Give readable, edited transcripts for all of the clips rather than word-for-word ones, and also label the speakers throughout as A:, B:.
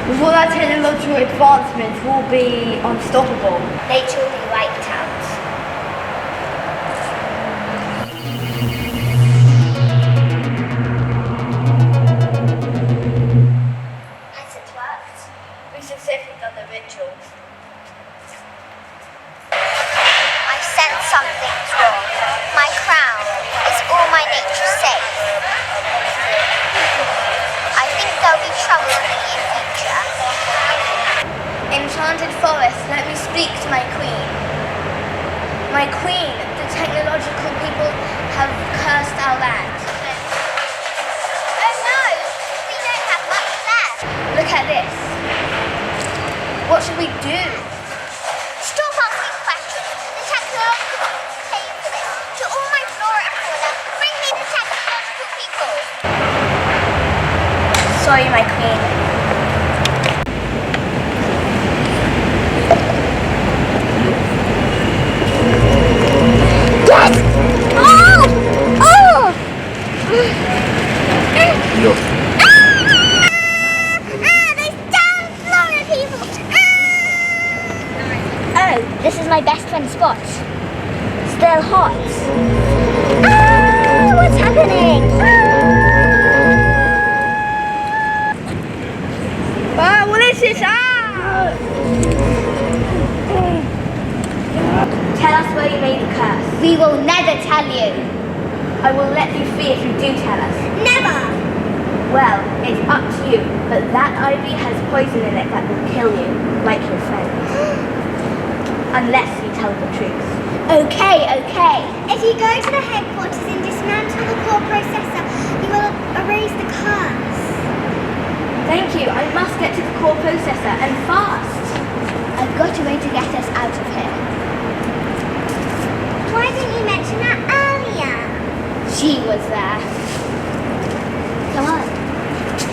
A: With all our technological advancements, we'll be unstoppable.
B: Nature will be wiped out. Has it worked?
A: We've successfully done the rituals.
B: I sense something's wrong. My crown is all my nature safe. I think there'll be trouble in the near future.
A: Enchanted forest, let me speak to my queen. My queen, the technological people have cursed our land.
B: Oh no! We don't have much left.
A: Look at this. What should we do?
B: Stop asking questions. The technological people pay for this. To all my flora and fauna, bring me the technological people.
A: Sorry, my queen.
B: Yes! Oh! Oh!
C: Yo.
B: Those damn flora people! Oh, this is my best friend Spot. Still hot. What's happening?
A: What is this? Tell us where you made the curse.
B: We will never tell you.
A: I will let you free if you do tell us.
B: Never!
A: Well, it's up to you, but that ivy has poison in it that will kill you, like your friend. Unless you tell the truth.
B: Okay. If you go to the headquarters and dismantle the core processor, you will erase the curse.
A: Thank you. I must get to the core processor, and fast.
B: I've got a way to get us out of here. Why didn't you mention that earlier? She was there. Come on.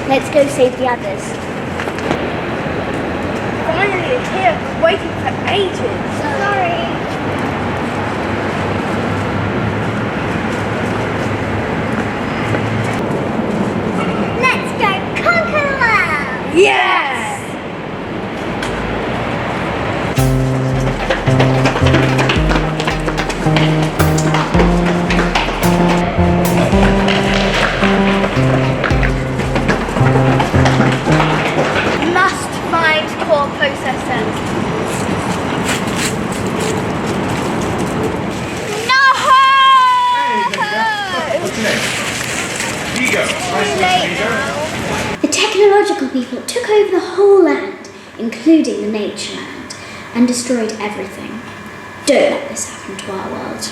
B: Let's go save the others.
A: Finally, it's here. I've been waiting for ages.
B: Sorry. Let's go conquer the world!
A: Yes! Must find core processor.
B: No! The technological people took over the whole land, including the nature land, and destroyed everything. Don't let this happen to our world.